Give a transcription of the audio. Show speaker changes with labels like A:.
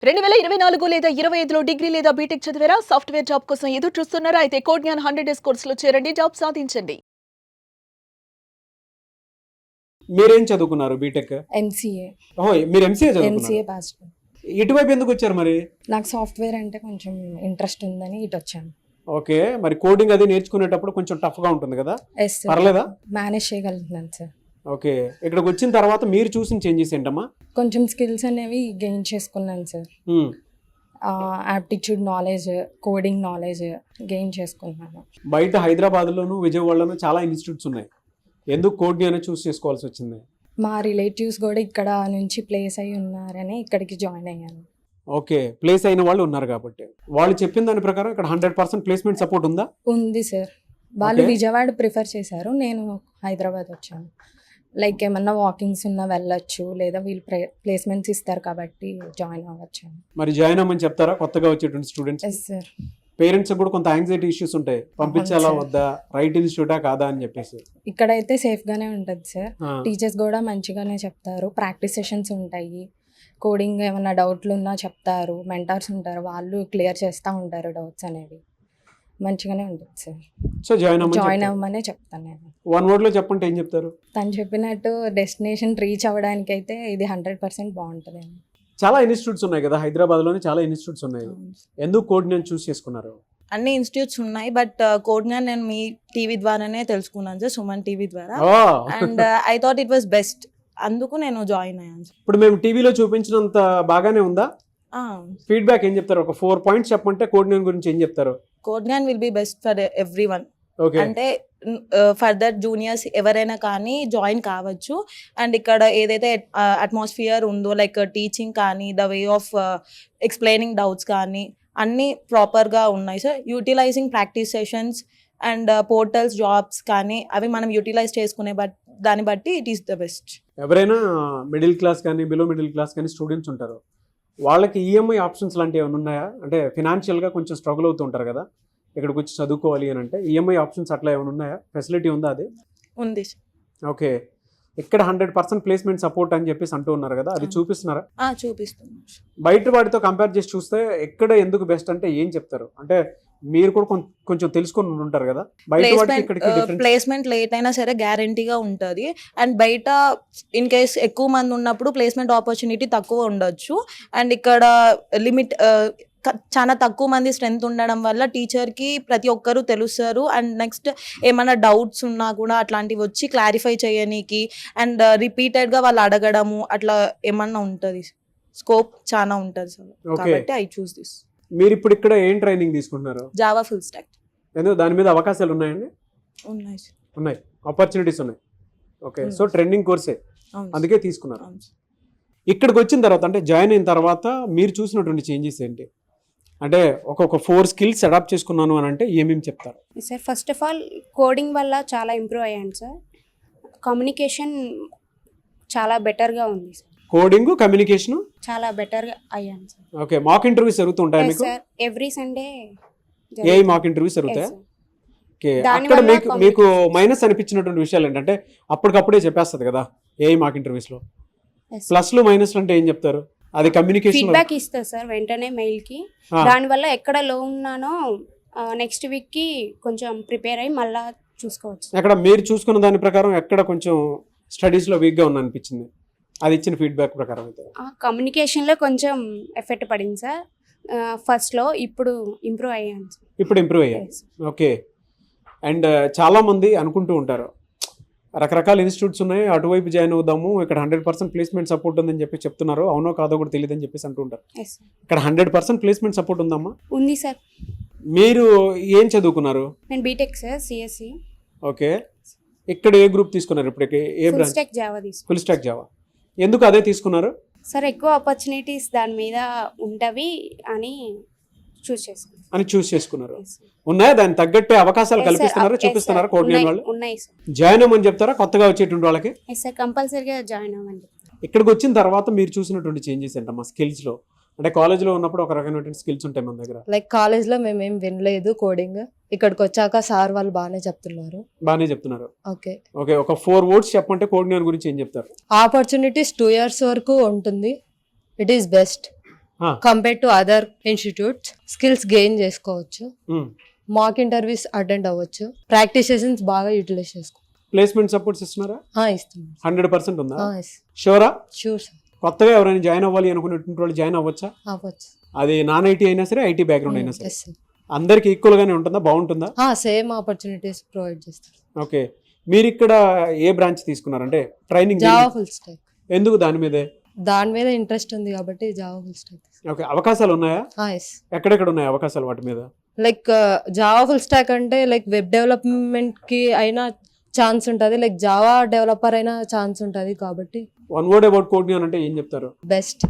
A: 2024 లేదా 25లో డిగ్రీ లేదా బీటెక్ చదివారా? సాఫ్ట్‌వేర్ జాబ్ కోసం ఎదురు చూస్తున్నారా? అయితే కోడ్ జ్ఞాన్ 100 డేస్ కోర్సులో చేరండి, జాబ్ సాధించండి.
B: మీరేం చదువుకున్నారు బీటెక్?
C: ఎంసీఏ.
B: ఓహో, మీరు ఎంసీఏ
C: ఎంసీఏ
B: చదువుకున్నారు.
C: పాస్.
B: ఇటువైపు ఎందుకు వచ్చారు మరి?
C: నాకు సాఫ్ట్వేర్ అంటే కొంచెం ఇంట్రెస్ట్ ఉందని ఇటు వచ్చాను.
B: ఓకే, మరి కోడింగ్ అది నేర్చుకునేటప్పుడు కొంచెం టఫ్ గా ఉంటుంది కదా,
C: ఎస్ సార్.
B: పర్లేదా?
C: మేనేజ్ చేయగలుగుతున్నాను సార్.
B: ఓకే, ఇక్కడికి వచ్చిన తర్వాత మీరు చూసిన చేంజెస్ ఏంటమ్మా?
C: కొంచెం స్కిల్స్ అనేవి గెయిన్ చేసుకున్నాను సార్.
B: హ్మ్.
C: Aptitude knowledge, coding knowledge gain చేసుకున్నాను.
B: బయట హైదరాబాద్లోను విజయవాడలోను చాలా ఇన్స్టిట్యూట్స్ ఉన్నాయి, ఎందుకు కోడ్ జ్ఞానం చూస్ చేసుకోవాల్సి వచ్చింది?
C: మా రిలేటివ్స్ కూడా ఇక్కడ నుంచి ప్లేస్ అయి ఉన్నారని ఇక్కడికి జాయిన్ అయ్యాను.
B: ఓకే, ప్లేస్ అయిన వాళ్ళు ఉన్నారు కాబట్టి వాళ్ళు చెప్పిన దాని ప్రకారం ఇక్కడ 100% ప్లేస్మెంట్ సపోర్ట్ ఉందా?
C: ఉంది సార్. వాళ్ళు
B: Okay.
C: విజయవాడ ప్రిఫర్ చేశారు, నేను హైదరాబాద్ వచ్చాను. లైక్ ఏమన్నా వాకింగ్స్ ఉన్నా వెళ్ళొచ్చు, లేదా వీళ్ళు ప్లేస్మెంట్స్ ఇస్తారు కాబట్టి జాయిన్ అవ్వచ్చు.
B: మరి జాయిన్ అవ్వమని చెప్తారా కొత్తగా వచ్చేటువంటి స్టూడెంట్స్?
C: Yes sir.
B: పేరెంట్స్ కూడా కొంత యాంగ్జైటీ ఇష్యూస్ ఉంటాయి, పంపించాలా
C: అవును సార్.
B: వద్దా, రైట్ ఇన్స్టిట్యూటా కాదా అని చెప్పేసి.
C: ఇక్కడైతే సేఫ్ గానే ఉంటుంది సార్.
B: ఆ,
C: టీచర్స్ కూడా మంచిగానే చెప్తారు, ప్రాక్టీస్ సెషన్స్ ఉంటాయి, కోడింగ్ ఏమైనా డౌట్లు ఉన్నా చెప్తారు, మెంటార్స్ ఉంటారు, వాళ్ళు క్లియర్ చేస్తూ ఉంటారు డౌట్స్ అనేవి. మంచిగానే ఉంటుంది సార్.
B: సో జాయిన్
C: జాయిన్
B: అవ్వమని
C: అవ్వమనే చెప్తాను నేను.
B: వన్ వర్డ్ లో చెప్పంటే ఏం చెప్తారు?
C: తను చెప్పినట్టు డెస్టినేషన్ రీచ్ అవ్వడానికి అయితే ఇది 100% బాగుంటుంది.
B: చాలా ఇన్స్టిట్యూట్స్ ఉన్నాయి కదా హైదరాబాద్ లోనే, చాలా ఇన్స్టిట్యూట్స్ ఉన్నాయి, ఎందుకు కోడ్ నేను చూస్ చేసుకున్నారు?
D: అన్ని ఇన్స్టిట్యూట్స్ ఉన్నాయి, బట్ కోడ్ జ్ఞాన్ నేను మీ టీవీ ద్వారానే తెలుసుకున్నాను సార్, సుమన్ టీవీ ద్వారా.
B: Oh,
D: and I thought it was best, అందుకు నేను జాయిన్ అయ్యాను సార్.
B: ఇప్పుడు మేము టీవీలో చూపించినంత బాగానే ఉందా? ఫీడ్బ్యాక్ ఏం చెప్తారు? ఒక 4 పాయింట్స్ చెప్పంటే కోడ్ నేను గురించి ఏం చెప్తారు?
D: Code Gyan will be best for every one.
B: Okay,
D: అంటే ఫర్దర్ జూనియర్స్ ఎవరైనా కానీ జాయిన్ కావచ్చు. అండ్ ఇక్కడ ఏదైతే అట్మాస్ఫియర్ ఉందో, లైక్ టీచింగ్ కానీ, the way of explaining doubts కానీ అన్నీ ప్రాపర్గా ఉన్నాయి sir. Utilizing practice sessions and portals, jobs కానీ అవి మనం యూటిలైజ్ చేసుకునే దాన్ని బట్టి ఇట్ ఈస్ ద బెస్ట్.
B: ఎవరైనా మిడిల్ క్లాస్ కానీ బిలో మిడిల్ క్లాస్ కానీ స్టూడెంట్స్ ఉంటారు, వాళ్ళకి ఈఎంఐ ఆప్షన్స్ లాంటివి ఏమైనా ఉన్నాయా? అంటే ఫినాన్షియల్గా కొంచెం స్ట్రగుల్ అవుతూ ఉంటారు కదా, ఇక్కడికి వచ్చి చదువుకోవాలి అని అంటే ఈఎంఐ ఆప్షన్స్ అట్లా ఏమైనా ఉన్నాయా? ఫెసిలిటీ ఉందా అది?
D: ఉంది సార్.
B: ఓకే, ఇక్కడ 100% ప్లేస్మెంట్ సపోర్ట్ అని చెప్పేసి అంటూ ఉన్నారు కదా, అది చూపిస్తున్నారా?
D: చూపిస్తున్నాం.
B: బయట వాటితో కంపేర్ చేసి చూస్తే ఎక్కడ ఎందుకు బెస్ట్ అంటే ఏం చెప్తారు? అంటే మీరు కూడా కొంచెం తెలుసుకొని ఉంటారు కదా, బయట వాటికి ఇక్కడికి difference.
D: ప్లేస్మెంట్ లేట్ అయినా సరే గ్యారంటీగా ఉంటుంది. అండ్ బయట ఇన్ కేస్ ఎక్కువ మంది ఉన్నప్పుడు ప్లేస్మెంట్ ఆపర్చునిటీ తక్కువ ఉండొచ్చు. అండ్ ఇక్కడ లిమిట్ చాలా తక్కువ మంది స్ట్రెంత్ ఉండడం వల్ల టీచర్కి ప్రతి ఒక్కరూ తెలుస్తారు. అండ్ నెక్స్ట్ ఏమైనా డౌట్స్ ఉన్నా కూడా అట్లాంటివి వచ్చి క్లారిఫై చేయనీకి అండ్ రిపీటెడ్గా వాళ్ళు అడగడము అట్లా ఏమన్నా ఉంటుంది, స్కోప్ చాలా ఉంటుంది సార్.
B: Okay.
D: కాబట్టి ఐ చూస్ దిస్.
B: మీరు ఇప్పుడు ఇక్కడ ఏం ట్రైనింగ్ తీసుకుంటున్నారు?
D: Java full stack.
B: ఎందుకు దాని మీద అవకాశాలు ఉన్నాయండి?
D: ఉన్నాయి సార్.
B: ఉన్నాయి, ఆపర్చునిటీస్ ఉన్నాయి. ఓకే, సో ట్రెండింగ్ కోర్సే
D: అవును
B: అందుకే తీసుకున్నారు.
D: అవును సార్.
B: ఇక్కడికి వచ్చిన తర్వాత అంటే జాయిన్ అయిన తర్వాత మీరు చూసినటువంటి చేంజెస్ ఏంటి? అంటే ఒక 4 స్కిల్స్ అడాప్ట్ చేసుకున్నాను అని అంటే ఏమేమి చెప్తారు?
E: Sir first of all coding వల్ల చాలా ఇంప్రూవ్ అయ్యాను సార్. కమ్యూనికేషన్ చాలా బెటర్గా ఉంది సార్.
B: కోడింగ్, కమ్యూనికేషన్
E: చాలా బెటర్గా అయ్యాను సార్.
B: ఓకే, మాక్ ఇంటర్వ్యూస్ జరుగుతుంటాయి మీకు?
E: సార్ ఎవ్రీ సండే
B: ఏ మాక్ ఇంటర్వ్యూస్ జరుగుతాయి? ఓకే,
E: దాని
B: అక్కడ
E: వల్ల
B: మీకు మైనస్ అనిపించినటువంటి విషయాలు ఏంటంటే అప్పటికప్పుడే చెప్పేస్తుంది కదా ఏ మాక్ ఇంటర్వ్యూస్ లో. ప్లస్లు మైనస్లు అంటే ఏం చెప్తారు? అది కమ్యూనికేషన్
E: ఫీడ్బ్యాక్ ఇస్తారు సార్ వెంటనే మెయిల్కి. దానివల్ల ఎక్కడ లో ఉన్నానో నెక్స్ట్ వీక్కి కొంచెం ప్రిపేర్ అయ్యి మళ్ళీ చూసుకోవచ్చు.
B: అక్కడ మీరు చూసుకున్న దాని ప్రకారం ఎక్కడ కొంచెం స్టడీస్లో వీక్గా ఉన్న అనిపించింది, అది ఇచ్చిన ఫీడ్బ్యాక్ ప్రకారం అయితే?
E: కమ్యూనికేషన్లో కొంచెం ఎఫెక్ట్ పడింది సార్ ఫస్ట్లో, ఇప్పుడు ఇంప్రూవ్ అయ్యాను సార్.
B: ఇప్పుడు ఇంప్రూవ్ అయ్యారు. ఓకే, అండ్ చాలామంది అనుకుంటూ ఉంటారు రకరకాల ఇన్స్టిట్యూట్స్ ఉన్నాయి, అటువైపు జాయిన్ అవుదాము, ఇక్కడ 100% ప్లేస్మెంట్ సపోర్ట్ ఉందని చెప్పి చెప్తున్నారు, అవునో కాదో కూడా తెలియదు అని చెప్పేసి అంటూ ఉంటారు.
E: Yes sir.
B: ఇక్కడ 100% ప్లేస్మెంట్ సపోర్ట్ ఉందమ్మా?
E: ఉంది సార్.
B: మీరు ఏం చదువుకున్నారు?
E: నేను బీటెక్ సార్, సిఎస్సి.
B: ఓకే, ఇక్కడ ఏ గ్రూప్ తీసుకున్నారు? ఇప్పటికి ఏ
E: ఫుల్
B: బ్రాంచ్?
E: స్టాక్ జావా తీసుకున్నాను.
B: Full stock Java. ఎందుకు అదే తీసుకున్నారు?
E: సార్ ఎక్కువ ఆపర్చునిటీస్ దాని మీద ఉంటవి అని
B: చూస్ చేసుకున్నారు. ఉన్నాయా దానికి తగ్గట్టే అవకాశాలు కల్పిస్తున్నారా, చూపిస్తున్నారా కోడ్ జ్ఞాన్ వాళ్ళు?
E: ఉన్నాయి సార్.
B: జాయిన్ అవ్వమని చెప్తారా కొత్తగా వచ్చేటువంటి వాళ్ళకి?
E: సార్ కంపల్సరీగా జాయిన్ అవ్వండి.
B: ఇక్కడికి వచ్చిన తర్వాత మీరు చూసినటువంటి చేంజెస్ ఏంటమ్మా స్కిల్స్ లో? అంటే కాలేజ్లో ఉన్నప్పుడు ఒక రకమైనటువంటి స్కిల్స్ ఉంటాయి మన దగ్గర,
F: లైక్ కాలేజ్లో మేమేం వినలేదు కోడింగ్, ఇక్కడికి వచ్చాక సార్ వాళ్ళు బాగానే చెప్తున్నారు.
B: ఓకే, ఒక 4 words చెప్పంటే కోడ్ జ్ఞాన్ గురించి ఏం చెప్తారు?
F: ఆపర్చునిటీస్ 2 years వరకు ఉంటుంది, it is best. Compare to other institutes skills gain చేసుకోవచ్చు, మాక్ ఇంటర్వ్యూస్ అటెండ్ అవ్వచ్చు, ప్రాక్టీస్ సెషన్స్ బాగా యూటిలైజ్ చేసుకో.
B: ప్లేస్మెంట్ సపోర్ట్స్ ఇస్తున్నారా?
F: ఇస్తున్నాం
B: 100% ఉందా? షూరా?
F: Sure sir.
B: కొత్తగా ఎవరైనా జాయిన్ అవ్వాలి అనుకునేటువంటి వాళ్ళు జాయిన్ అవ్వచ్చా?
F: అవ్వచ్చు.
B: అది నాన్ ఐటీ అయినా సరే, ఐటీ బ్యాక్గ్రౌండ్ అయినా సరే
F: ఎస్ సార్.
B: అందరికి ఈక్వల్ గానే ఉంటుందా? బాగుంటుందా?
F: సేమ్ ఆపర్చునిటీస్ ప్రొవైడ్ చేస్తారు.
B: ఓకే, మీరు ఇక్కడ ఏ బ్రాంచ్ తీసుకున్నారంటే ట్రైనింగ్?
F: Java full stack.
B: ఎందుకు దాని మీదే?
F: దాని మీద ఇంట్రెస్ట్ ఉంది కాబట్టి జావా ఫుల్ స్టాక్.
B: ఓకే, అవకాశాలు ఉన్నాయా?
F: ఎస్.
B: ఎక్కడెక్కడ ఉన్నాయి అవకాశాలు వాటి మీద?
F: లైక్ జావా ఫుల్ స్టాక్ అంటే లైక్ వెబ్ డెవలప్మెంట్ కి అయినా ఛాన్స్ ఉంటుంది, లైక్ జావా డెవలపర్ అయినా ఛాన్స్ ఉంటుంది కాబట్టి.
B: వన్ వర్డ్ అబౌట్ కోడ్ అంటే ఏం చెప్తారు?
F: బెస్ట్.